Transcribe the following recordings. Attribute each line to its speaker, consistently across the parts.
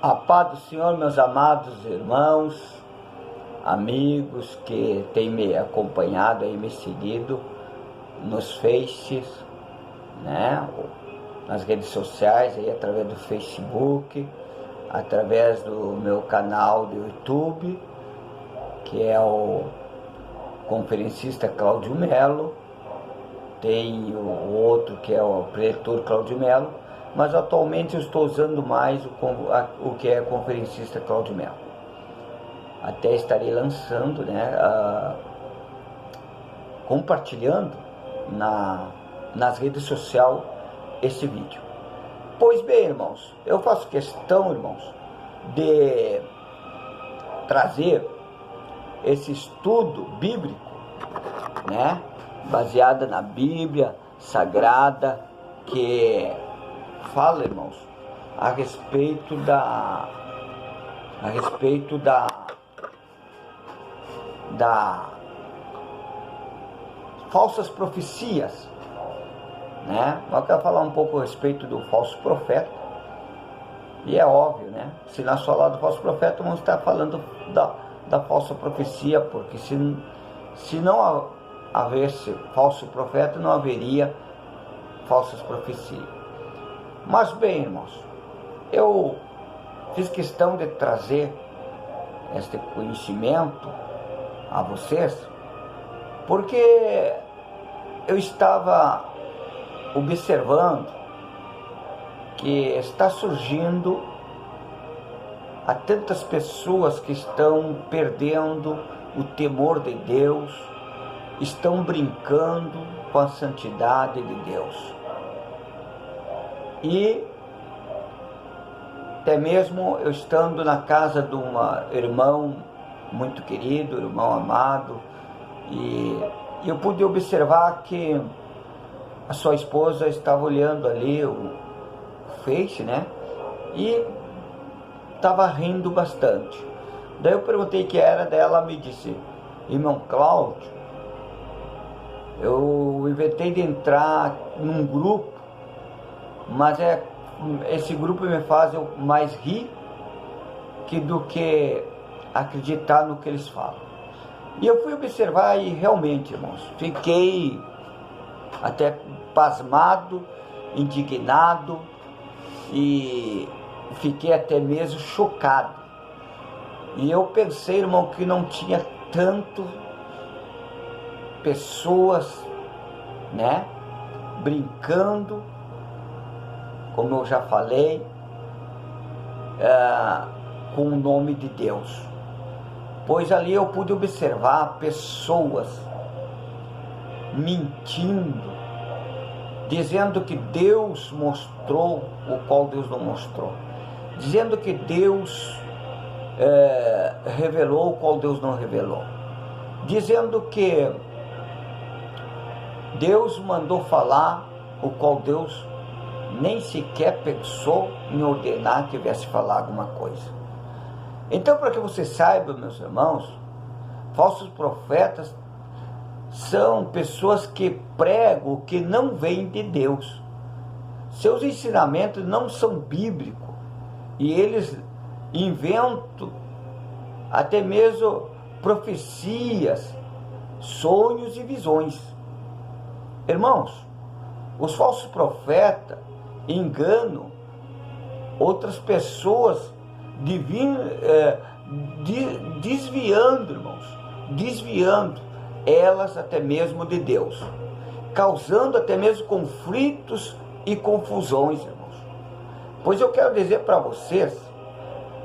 Speaker 1: A paz do Senhor, meus amados irmãos, amigos que têm me acompanhado e me seguido nos Faces, né? Nas redes sociais, aí, através do Facebook, através do meu canal do YouTube, que é o conferencista Cláudio Melo. Tem o outro que é o preletor Cláudio Melo, mas atualmente eu estou usando mais o que é conferencista Cláudio Melo. Até estarei lançando, né, compartilhando nas redes sociais esse vídeo. Pois bem, irmãos, eu faço questão, irmãos, de trazer esse estudo bíblico, né, baseada na Bíblia Sagrada, que fala, irmãos, a respeito da falsas profecias, né? Eu quero falar um pouco a respeito do falso profeta, e é óbvio, né? Se nós falar do falso profeta, vamos estar falando da falsa profecia, porque se não houvesse falso profeta, não haveria falsas profecias. Mas bem, irmãos, eu fiz questão de trazer este conhecimento a vocês, porque eu estava observando que está surgindo há tantas pessoas que estão perdendo o temor de Deus, estão brincando com a santidade de Deus. E até mesmo eu estando na casa de um irmão muito querido, irmão amado, e eu pude observar que a sua esposa estava olhando ali o Face, né? E estava rindo bastante. Daí eu perguntei o que era dela, ela me disse: irmão Cláudio, eu inventei de entrar num grupo, mas esse grupo me faz mais rir do que acreditar no que eles falam. E eu fui observar e realmente, irmãos, fiquei até pasmado, indignado e fiquei até mesmo chocado. E eu pensei, irmão, que não tinha tanto pessoas, né, brincando, como eu já falei, com o nome de Deus. Pois ali eu pude observar pessoas mentindo, dizendo que Deus mostrou o qual Deus não mostrou, dizendo que Deus revelou o qual Deus não revelou, dizendo que Deus mandou falar o qual Deus nem sequer pensou em ordenar que viesse falar alguma coisa. Então, para que você saiba, meus irmãos, falsos profetas são pessoas que pregam o que não vem de Deus. Seus ensinamentos não são bíblicos e eles inventam até mesmo profecias, sonhos e visões. Irmãos, os falsos profetas enganam outras pessoas, desviando, irmãos, desviando elas até mesmo de Deus, causando até mesmo conflitos e confusões, irmãos. Pois eu quero dizer para vocês,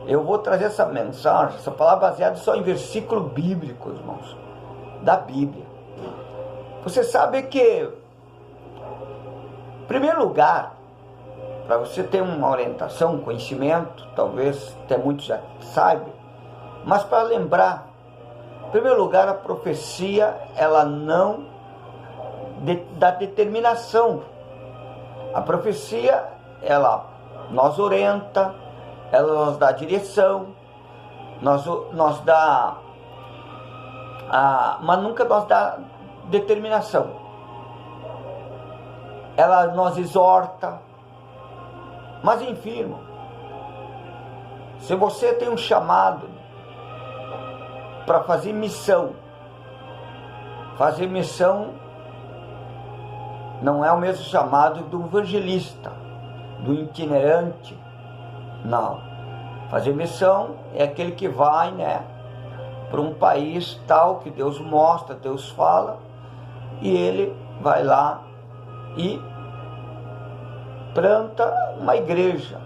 Speaker 1: eu vou trazer essa mensagem, essa palavra baseada só em versículo bíblico, irmãos, da Bíblia. Você sabe que, em primeiro lugar, para você ter uma orientação, um conhecimento, talvez até muitos já saibam, mas para lembrar, em primeiro lugar, a profecia, ela não dá determinação. A profecia, ela nos orienta, ela nos dá direção, nos dá, mas nunca nos dá determinação. Ela nos exorta, mas enfim, irmão, Se você tem um chamado para fazer missão não é o mesmo chamado do evangelista, do itinerante. Não. Fazer missão é aquele que vai, para um país tal que Deus mostra, Deus fala, e ele vai lá e planta uma igreja,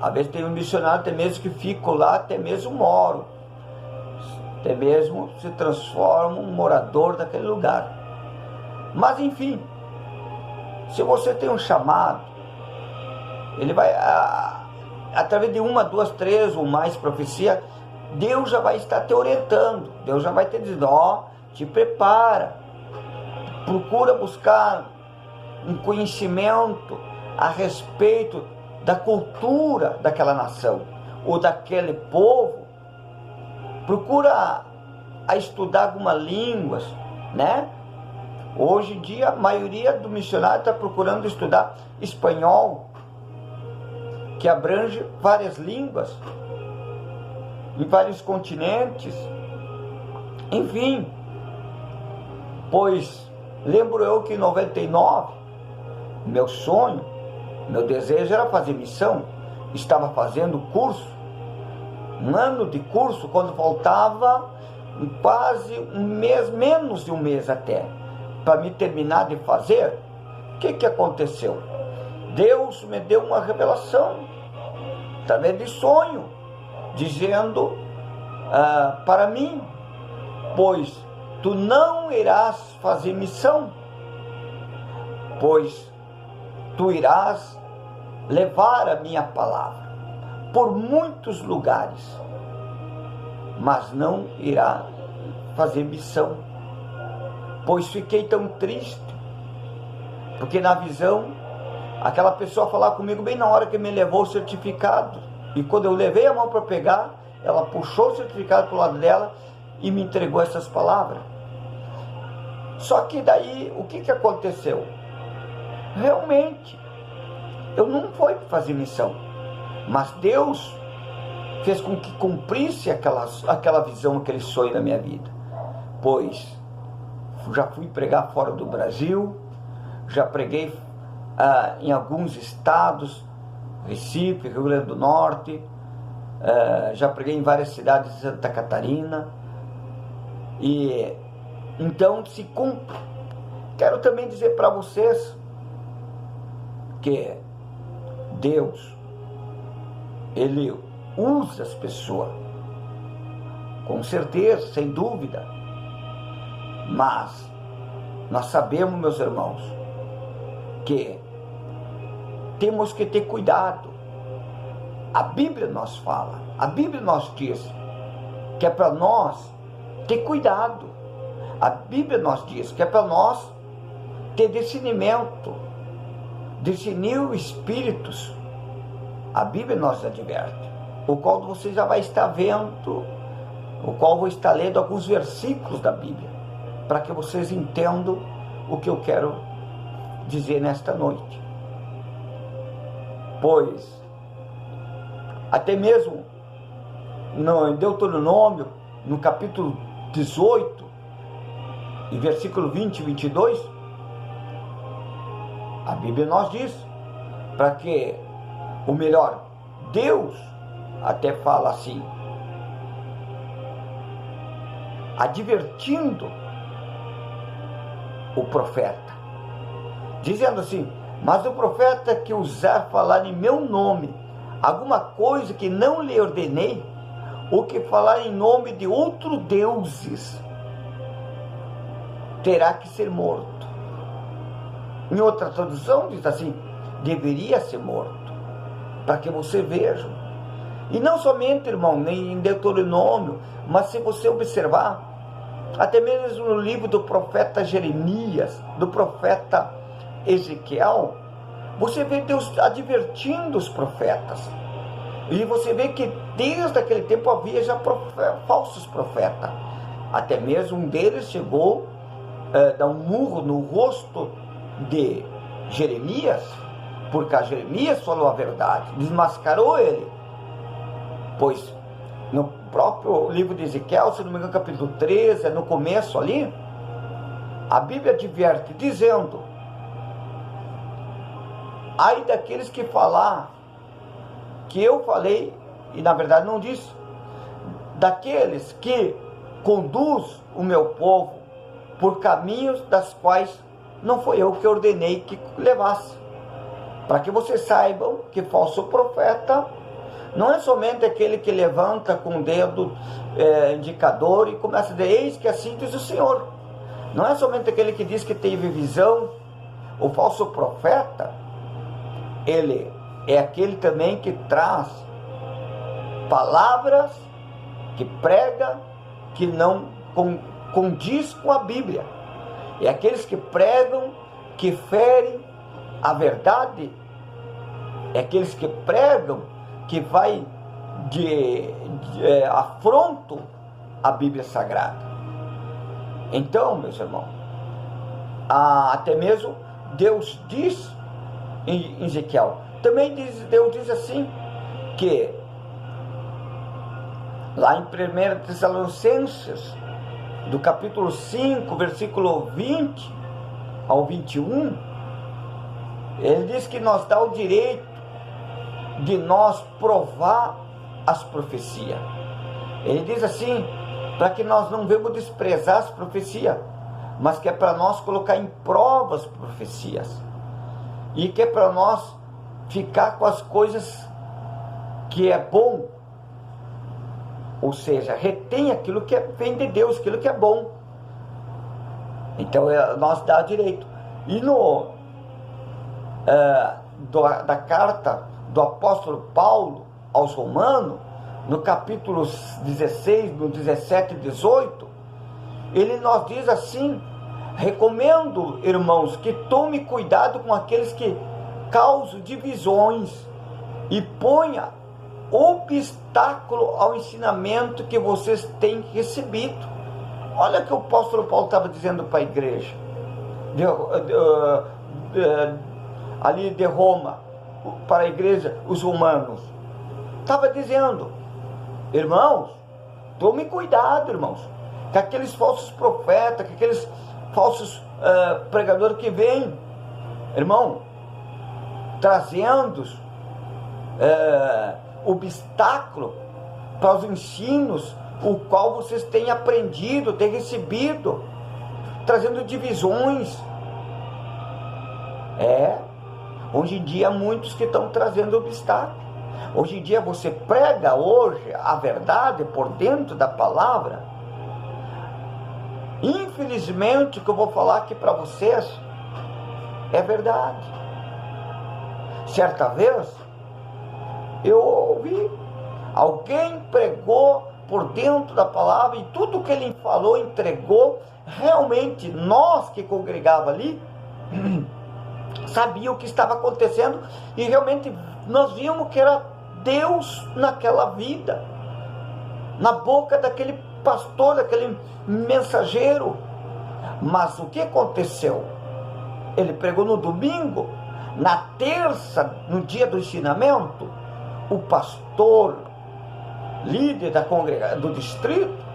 Speaker 1: Às vezes tem um missionário, até mesmo que fico lá, até mesmo moro, até mesmo se transforma um morador daquele lugar. Mas enfim, se você tem um chamado, ele vai, através de 1, 2, 3 ou mais profecia, Deus já vai estar te orientando, Deus já vai te dizendo, te prepara, procura buscar um conhecimento a respeito da cultura daquela nação, ou daquele povo, procura a estudar algumas línguas, Hoje em dia, a maioria do missionário está procurando estudar espanhol, que abrange várias línguas, em vários continentes, enfim. Pois, lembro eu que em 99, meu sonho, meu desejo era fazer missão, estava fazendo curso, um ano de curso, quando faltava quase um mês, menos de um mês até, para me terminar de fazer. O que aconteceu? Deus me deu uma revelação, através de sonho, dizendo para mim, pois tu não irás fazer missão, pois tu irás levar a minha palavra por muitos lugares, mas não irá fazer missão. Pois fiquei tão triste, porque na visão, aquela pessoa falava comigo bem na hora que me levou o certificado, e quando eu levei a mão para pegar, ela puxou o certificado para o lado dela e me entregou essas palavras. Só que daí, o que aconteceu? Realmente, eu não fui fazer missão, mas Deus fez com que cumprisse aquela visão, aquele sonho da minha vida. Pois já fui pregar fora do Brasil, já preguei em alguns estados, Recife, Rio Grande do Norte, já preguei em várias cidades de Santa Catarina, e então se cumpre. Quero também dizer para vocês que Deus, Ele usa as pessoas, com certeza, sem dúvida, mas nós sabemos, meus irmãos, que temos que ter cuidado. A Bíblia nos fala, a Bíblia nos diz que é para nós ter cuidado. A Bíblia nos diz que é para nós ter discernimento, discernir os espíritos. A Bíblia nos adverte, o qual você já vai estar vendo, o qual vou estar lendo alguns versículos da Bíblia, para que vocês entendam o que eu quero dizer nesta noite. Pois, até mesmo em Deuteronômio, no capítulo 18, e versículo 20 e 22, a Bíblia nos diz, para que, ou melhor, Deus até fala assim, advertindo o profeta, dizendo assim, mas o profeta que ousar falar em meu nome alguma coisa que não lhe ordenei, ou que falar em nome de outros deuses, terá que ser morto. Em outra tradução diz assim, deveria ser morto, para que você veja. E não somente, irmão, nem em Deuteronômio, mas se você observar, até mesmo no livro do profeta Jeremias, do profeta Ezequiel, você vê Deus advertindo os profetas. E você vê que desde aquele tempo havia já falsos profetas. Até mesmo um deles chegou a dar um murro no rosto de Jeremias, porque Jeremias falou a verdade, desmascarou ele. Pois no próprio livro de Ezequiel, se não me engano, capítulo 13, no começo ali, a Bíblia adverte dizendo: ai daqueles que falar que eu falei, e na verdade não disse, daqueles que conduz o meu povo por caminhos das quais não foi eu que ordenei que levasse. Para que vocês saibam que falso profeta não é somente aquele que levanta com o dedo indicador e começa a dizer: eis que assim diz o Senhor. Não é somente aquele que diz que teve visão. O falso profeta, ele é aquele também que traz palavras, que prega, que não condiz com a Bíblia. É aqueles que pregam, que ferem a verdade. É aqueles que pregam, que vai de afronto à Bíblia Sagrada. Então, meus irmãos, até mesmo Deus diz em Ezequiel, também Deus diz assim, que lá em 1 Tessalonicenses, do capítulo 5, versículo 20 ao 21, ele diz que nos dá o direito de nós provar as profecias. Ele diz assim, para que nós não devemos desprezar as profecias, mas que é para nós colocar em prova as profecias, e que é para nós ficar com as coisas que é bom, ou seja, retém aquilo que vem de Deus, aquilo que é bom. Então nós dá direito. E da carta do apóstolo Paulo aos Romanos, no capítulo 16, no 17 e 18, ele nos diz assim: recomendo, irmãos, que tome cuidado com aqueles que causam divisões e ponha obstáculo ao ensinamento que vocês têm recebido. Olha o que o apóstolo Paulo estava dizendo para a igreja ali de Roma, para a igreja, os romanos. Estava dizendo: irmãos, tome cuidado, irmãos, que aqueles falsos profetas, que aqueles falsos pregadores que vêm, irmão, trazendo obstáculo para os ensinos o qual vocês têm aprendido, têm recebido, trazendo divisões. Hoje em dia muitos que estão trazendo obstáculo. Hoje em dia você prega hoje a verdade por dentro da palavra. Infelizmente o que eu vou falar aqui para vocês é verdade. Certa vez eu ouvi alguém pregou por dentro da palavra e tudo que ele falou, entregou. Realmente nós que congregava ali sabia o que estava acontecendo e realmente nós vimos que era Deus naquela vida, na boca daquele pastor, daquele mensageiro. Mas o que aconteceu? Ele pregou no domingo, na terça, no dia do ensinamento, o pastor, líder da congregação do distrito,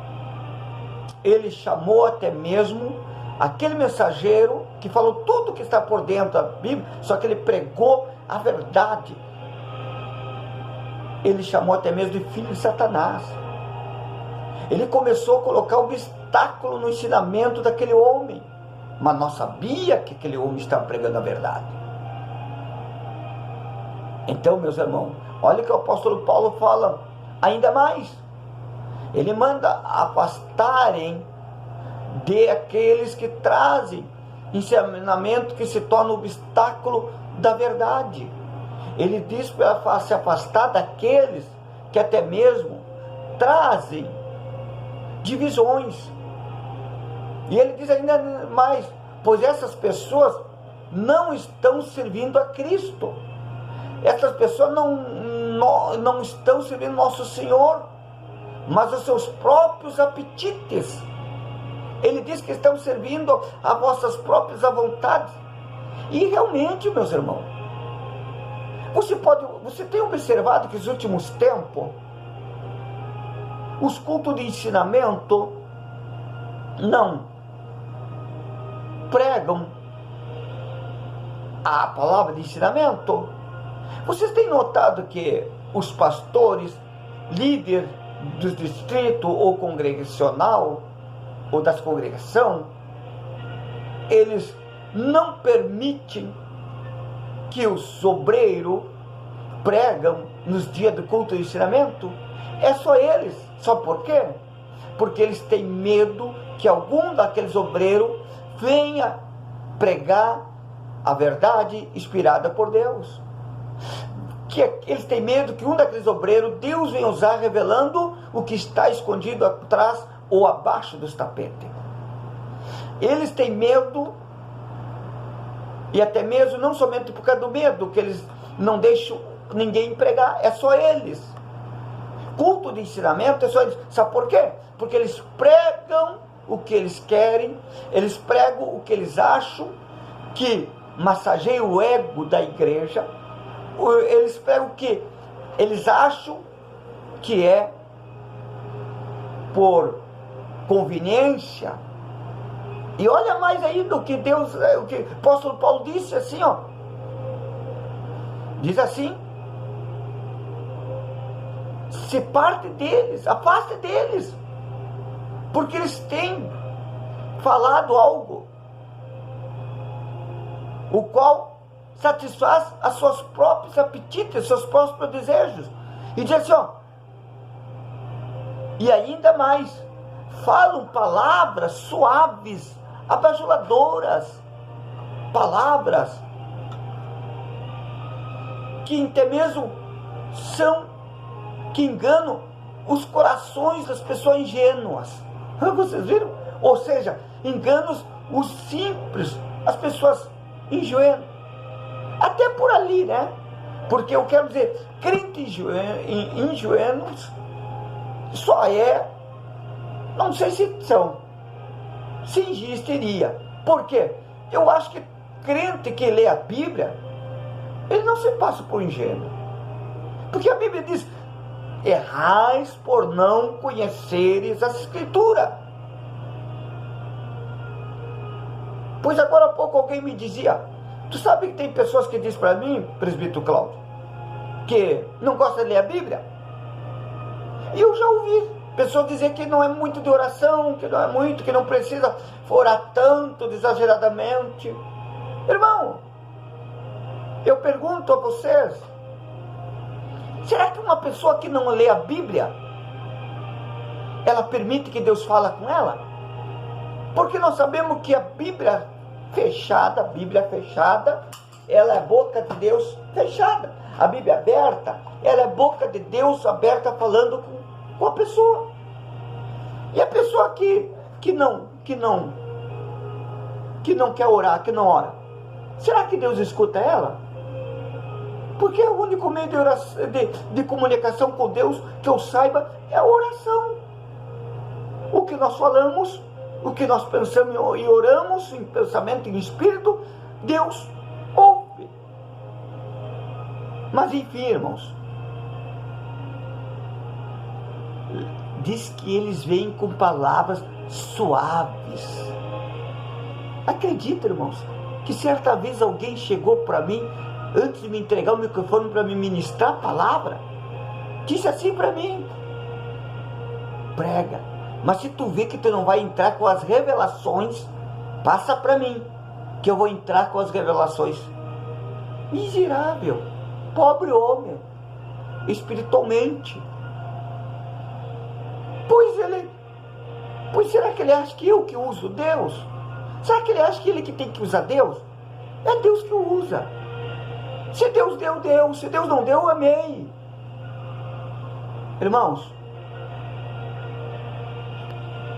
Speaker 1: ele chamou até mesmo aquele mensageiro que falou tudo que está por dentro da Bíblia, só que ele pregou a verdade. Ele chamou até mesmo de filho de Satanás. Ele começou a colocar obstáculo no ensinamento daquele homem, mas nós sabia que aquele homem estava pregando a verdade. Então, meus irmãos, olha o que o apóstolo Paulo fala ainda mais. Ele manda afastarem de aqueles que trazem ensinamento que se torna obstáculo da verdade. Ele diz para se afastar daqueles que até mesmo trazem divisões. E ele diz ainda mais: pois essas pessoas não estão servindo a Cristo. Essas pessoas não estão servindo nosso Senhor, mas os seus próprios apetites. Ele diz que estão servindo a vossas próprias vontades. E realmente, meus irmãos, você tem observado que nos últimos tempos Os cultos de ensinamento não pregam a palavra de ensinamento. Vocês têm notado que os pastores, líderes do distrito ou congregacional, ou das congregação, eles não permitem que os obreiros pregam nos dias do culto de ensinamento? É só eles. Sabe por quê? Porque eles têm medo que algum daqueles obreiros venha pregar a verdade inspirada por Deus. Que eles têm medo que um daqueles obreiros, Deus venha usar revelando o que está escondido atrás ou abaixo dos tapetes. Eles têm medo, e até mesmo não somente por causa do medo, que eles não deixam ninguém pregar, é só eles. Culto de ensinamento é só eles. Sabe por quê? Porque eles pregam o que eles querem, eles pregam o que eles acham que massageia o ego da igreja, eles pregam o que eles acham que é por conveniência. E olha mais ainda o que Deus, o que o apóstolo Paulo disse assim, ó. Diz assim: se parte deles, afaste deles, porque eles têm falado algo o qual satisfaz as suas próprios apetites, seus próprios desejos. E diz assim, ó, e ainda mais, falam palavras suaves, abajuladoras, palavras que até mesmo que enganam os corações das pessoas ingênuas. Vocês viram? Ou seja, enganam os simples, as pessoas ingênuas. Até por ali, né? Porque eu quero dizer, crentes ingênuos só não sei se são, se existiria. Por quê? Eu acho que crente que lê a Bíblia, ele não se passa por ingênuo. Porque a Bíblia diz: errais por não conheceres a Escritura. Pois agora há pouco alguém me dizia: tu sabe que tem pessoas que dizem para mim, presbítero Cláudio, que não gosta de ler a Bíblia? E eu já ouvi pessoas dizer que não é muito de oração, que não é muito, que não precisa orar tanto, exageradamente. Irmão, eu pergunto a vocês, será que uma pessoa que não lê a Bíblia, ela permite que Deus fale com ela? Porque nós sabemos que a Bíblia fechada, ela é boca de Deus fechada. A Bíblia aberta, ela é boca de Deus aberta falando com a pessoa. E a pessoa que não quer orar, que não ora, será que Deus escuta ela? Porque o único meio de, oração, de comunicação com Deus, que eu saiba, é a oração. O que nós falamos, o que nós pensamos e oramos em pensamento e em espírito, Deus ouve. Mas enfim, irmãos, diz que eles vêm com palavras suaves. Acredita, irmãos, que certa vez alguém chegou para mim, antes de me entregar o microfone para me ministrar a palavra, disse assim para mim: prega, mas se tu vê que tu não vai entrar com as revelações, passa para mim, que eu vou entrar com as revelações. Miserável, pobre homem, espiritualmente. Pois será que ele acha que eu que uso Deus? Será que ele acha que ele que tem que usar Deus? É Deus que o usa. Se Deus deu, deu. Se Deus não deu, amei. Irmãos,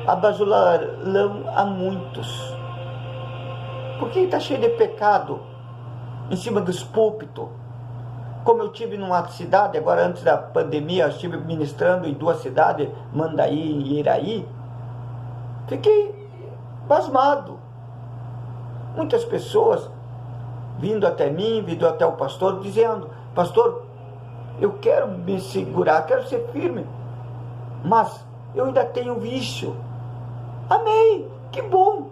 Speaker 1: abajularão a muitos. Porque está cheio de pecado em cima dos púlpitos. Como eu tive numa cidade, agora antes da pandemia, eu estive ministrando em 2 cidades, Mandaí e Iraí. Fiquei pasmado. Muitas pessoas vindo até mim, vindo até o pastor, dizendo: pastor, eu quero me segurar, quero ser firme, mas eu ainda tenho vício. Amém, que bom,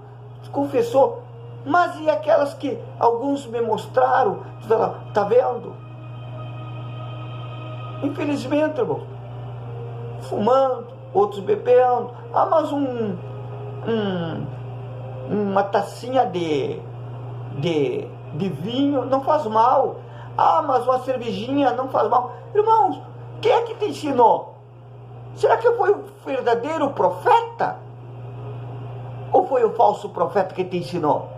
Speaker 1: confessou. Mas e aquelas que alguns me mostraram, tá vendo? Infelizmente, irmão, fumando, outros bebendo. Mas uma tacinha de vinho não faz mal. Mas uma cervejinha não faz mal. Irmãos, quem é que te ensinou? Será que foi o verdadeiro profeta? Ou foi o falso profeta que te ensinou?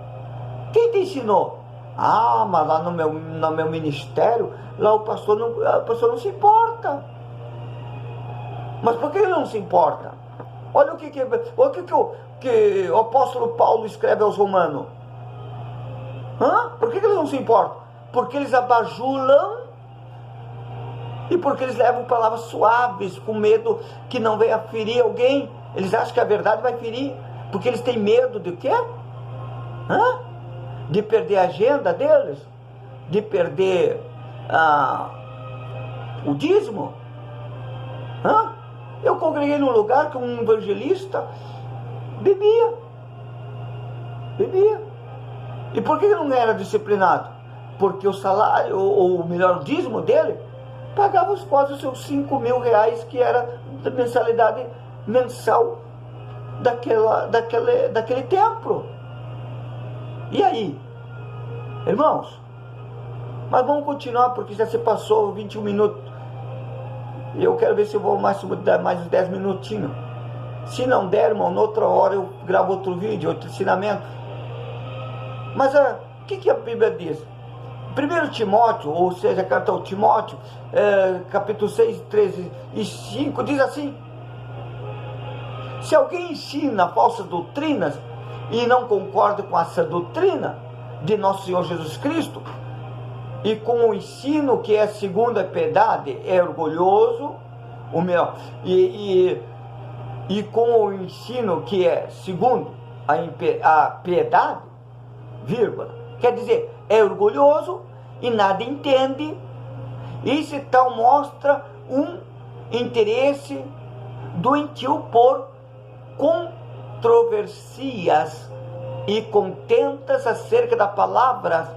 Speaker 1: Quem te ensinou? Mas lá no meu ministério, lá o pastor não se importa. Mas por que ele não se importa? Olha o que o apóstolo Paulo escreve aos romanos. Por que eles não se importam? Porque eles abajulam e porque eles levam palavras suaves, com medo que não venha ferir alguém. Eles acham que a verdade vai ferir, porque eles têm medo de quê? De perder a agenda deles, de perder o dízimo. Eu congreguei num lugar que um evangelista bebia. E por que ele não era disciplinado? Porque o salário, ou melhor, o dízimo dele, pagava quase os seus 5 mil reais, que era a mensalidade mensal daquele templo. E aí, irmãos? Mas vamos continuar, porque já se passou 21 minutos. E eu quero ver se eu vou mais uns 10 minutinhos. Se não der, irmão, noutra hora eu gravo outro vídeo, outro ensinamento. Mas o que a Bíblia diz? 1 Timóteo, ou seja, a carta ao Timóteo, capítulo 6, 13 e 5, diz assim: se alguém ensina falsas doutrinas e não concorda com essa doutrina de nosso Senhor Jesus Cristo, e com o ensino que é segundo a piedade, é orgulhoso, e com o ensino que é segundo a piedade, vírgula, quer dizer, é orgulhoso e nada entende, e se tal mostra um interesse doentio por controvérsias e contentas acerca das palavras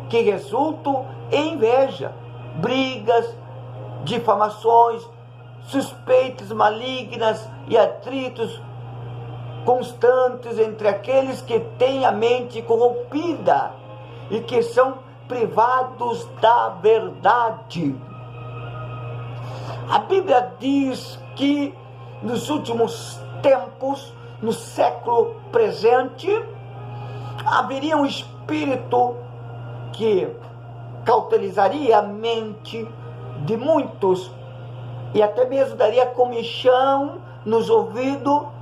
Speaker 1: que resultam em inveja, brigas, difamações, suspeitas malignas e atritos constantes entre aqueles que têm a mente corrompida e que são privados da verdade. A Bíblia diz que nos últimos tempos, no século presente, haveria um espírito que cautelizaria a mente de muitos e até mesmo daria comichão nos ouvidos.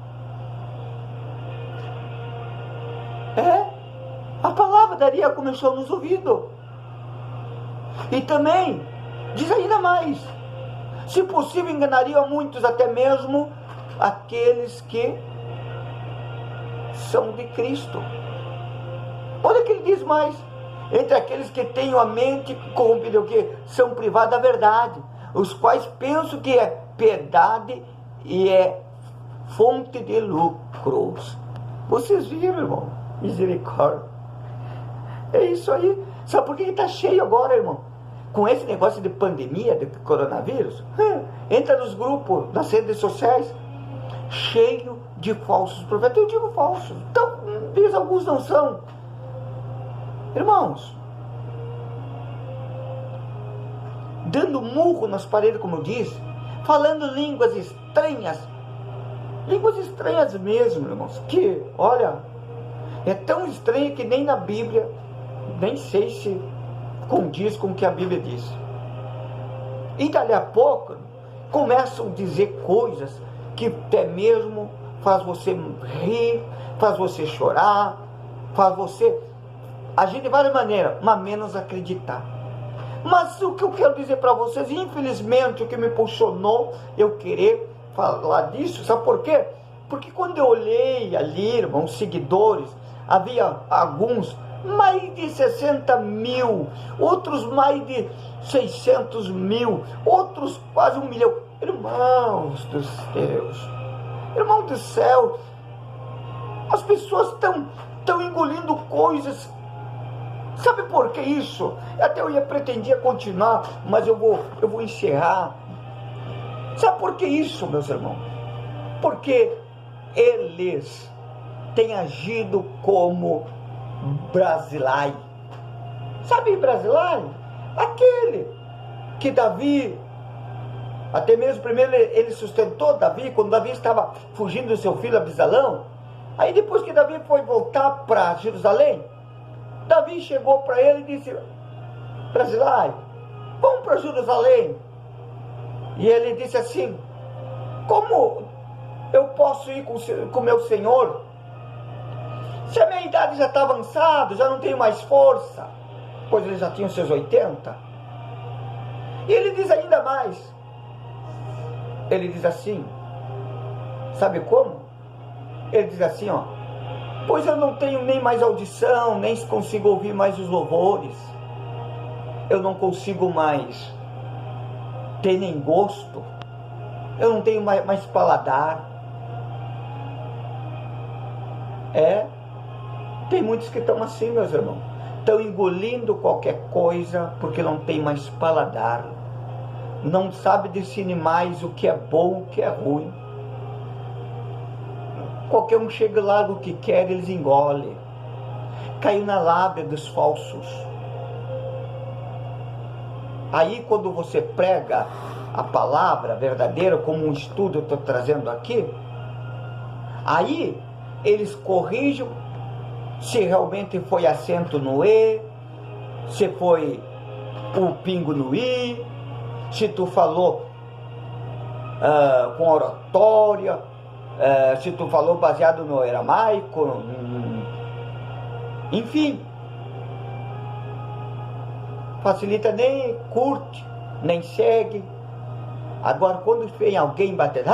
Speaker 1: A palavra daria comichão nos ouvidos. E também, diz ainda mais, se possível enganaria muitos, até mesmo aqueles que são de Cristo. Olha o que ele diz mais: entre aqueles que têm a mente corrompida, o que são privados da verdade, os quais pensam que é piedade e é fonte de lucros. Vocês viram, irmão? Misericórdia. É isso aí. Sabe por que está cheio agora, irmão? Com esse negócio de pandemia, de coronavírus, entra nos grupos, nas redes sociais, cheio de falsos profetas. Eu digo falsos, então, alguns não são. Irmãos, dando murro nas paredes, como eu disse, falando línguas estranhas mesmo, irmãos, que, olha, é tão estranho que nem na Bíblia, nem sei se condiz com o que a Bíblia diz. E dali a pouco começam a dizer coisas que até mesmo faz você rir, faz você chorar, faz você agir de várias maneiras, mas menos acreditar. Mas o que eu quero dizer para vocês, infelizmente, o que me impulsionou eu querer falar disso, sabe por quê? Porque quando eu olhei ali, irmãos, seguidores, havia alguns mais de 60 mil, outros mais de 600 mil, outros quase 1 milhão. Irmãos dos céus, irmão do céu, as pessoas estão engolindo coisas. Sabe por que isso? Até pretendia continuar, mas eu vou encerrar. Sabe por que isso, meus irmãos? Porque eles têm agido como Barzilai. Sabe Barzilai? Aquele que Davi, até mesmo primeiro ele sustentou Davi, quando Davi estava fugindo do seu filho Absalão. Aí depois que Davi foi voltar para Jerusalém, Davi chegou para ele e disse: Barzilai, vamos para Jerusalém. E ele disse assim: como eu posso ir com meu senhor? Se a minha idade já está avançada, já não tenho mais força, pois ele já tinha os seus 80. E ele diz ainda mais. Ele diz assim, sabe como? Ele diz assim, ó: pois eu não tenho nem mais audição, nem consigo ouvir mais os louvores. Eu não consigo mais ter nem gosto. Eu não tenho mais paladar. Tem muitos que estão assim, meus irmãos. Estão engolindo qualquer coisa porque não tem mais paladar. Não sabe discernir mais o que é bom, o que é ruim. Qualquer um chega lá do que quer, eles engolem. Caiu na lábia dos falsos. Aí quando você prega a palavra verdadeira, como um estudo eu estou trazendo aqui, aí eles corrigem se realmente foi acento no E, se foi o pingo no I, se tu falou com oratória, se tu falou baseado no aramaico, enfim. Facilita, nem curte, nem segue. Agora quando vem alguém bater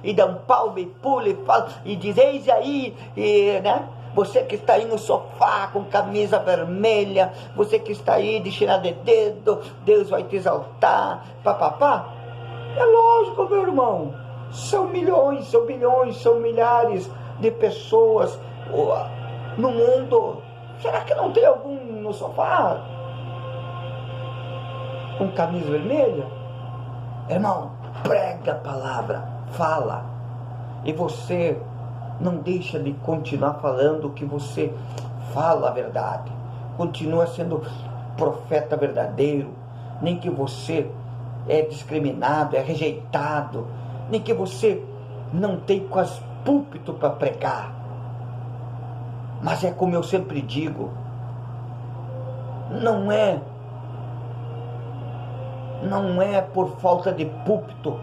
Speaker 1: e dá um palmo e pula e fala e diz: eis aí, né? Você que está aí no sofá com camisa vermelha, você que está aí de cheirar de dedo, Deus vai te exaltar, papapá. É lógico, meu irmão, são milhões, são bilhões, são milhares de pessoas no mundo. Será que não tem algum no sofá com camisa vermelha? Irmão, prega a palavra, fala, e você não deixa de continuar falando que você fala a verdade, continua sendo profeta verdadeiro, nem que você é discriminado, é rejeitado, nem que você não tem quase púlpito para pregar, mas é como eu sempre digo, não é por falta de púlpito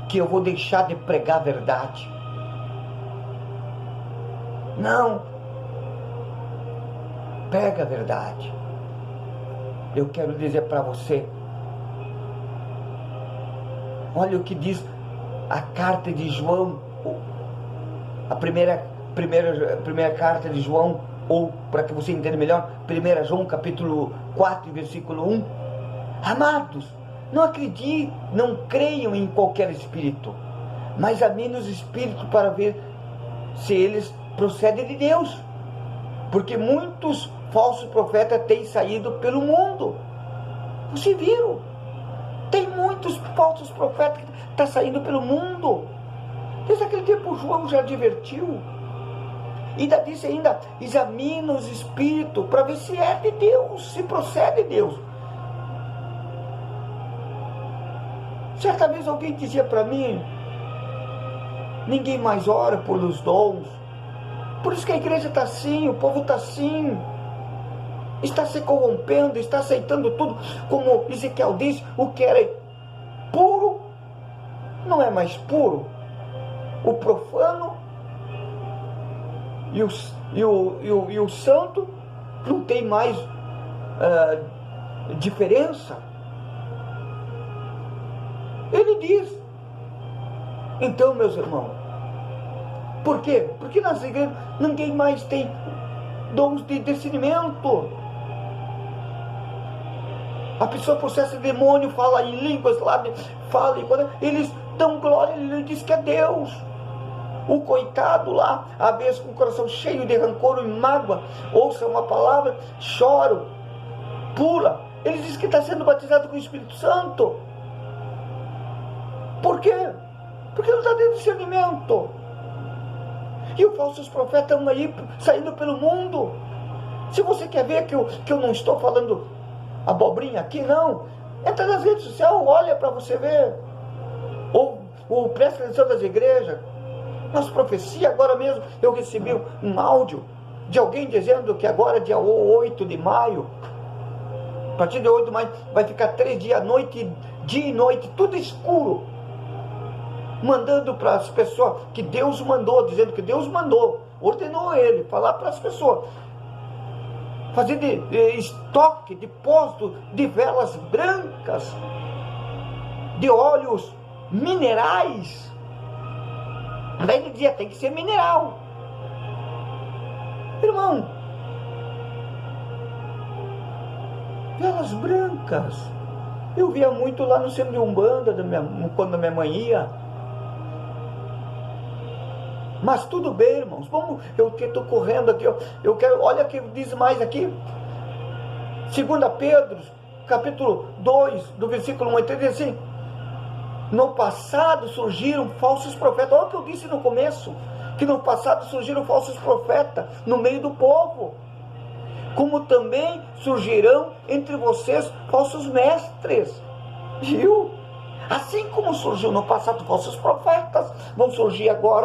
Speaker 1: que eu vou deixar de pregar a verdade. Não. Prega a verdade. Eu quero dizer para você, olha o que diz a carta de João, a primeira carta de João, ou para que você entenda melhor, 1 João capítulo 4, versículo 1. Amados, não acreditem, não creiam em qualquer espírito, mas examinem os espíritos para ver se eles procedem de Deus, porque muitos falsos profetas têm saído pelo mundo. Vocês viram? Tem muitos falsos profetas que estão saindo pelo mundo. Desde aquele tempo João já advertiu. Ainda disse ainda, examina os espíritos para ver se é de Deus, se procede de Deus. Certa vez alguém dizia para mim, ninguém mais ora pelos dons. Por isso que a igreja está assim, o povo está assim. Está se corrompendo, está aceitando tudo. Como Ezequiel disse, o que era puro não é mais puro. O profano e o santo não tem mais diferença. Ele diz. Então, meus irmãos, por quê? Porque nas igrejas ninguém mais tem dons de discernimento. A pessoa processa demônio, fala em línguas, fala, e quando eles dão glória, ele diz que é Deus. O coitado lá, às vezes com o coração cheio de rancor e mágoa, ouça uma palavra, chora, pula. Ele diz que está sendo batizado com o Espírito Santo. Por quê? Porque não está tendo discernimento. E os falsos profetas estão aí saindo pelo mundo. Se você quer ver que eu não estou falando abobrinha aqui, não. Entra nas redes sociais, olha para você ver. Ou presta atenção das igrejas. Nas profecias, agora mesmo, eu recebi um áudio de alguém dizendo que agora, dia 8 de maio, a partir de 8 de maio, vai ficar 3 dias, dia e noite, tudo escuro. Mandando para as pessoas que Deus mandou, dizendo que Deus mandou, ordenou ele falar para as pessoas. Fazer estoque, depósito de velas brancas, de óleos minerais. Daí ele dizia, tem que ser mineral. Irmão, velas brancas. Eu via muito lá no centro de Umbanda, quando a minha mãe ia. Mas tudo bem, irmãos, eu estou correndo aqui, eu quero, olha o que diz mais aqui, 2 Pedro, capítulo 2, do versículo 1 diz assim, no passado surgiram falsos profetas, olha o que eu disse no começo, que no passado surgiram falsos profetas no meio do povo, como também surgirão entre vocês falsos mestres, viu? Assim como surgiu no passado falsos profetas, vão surgir agora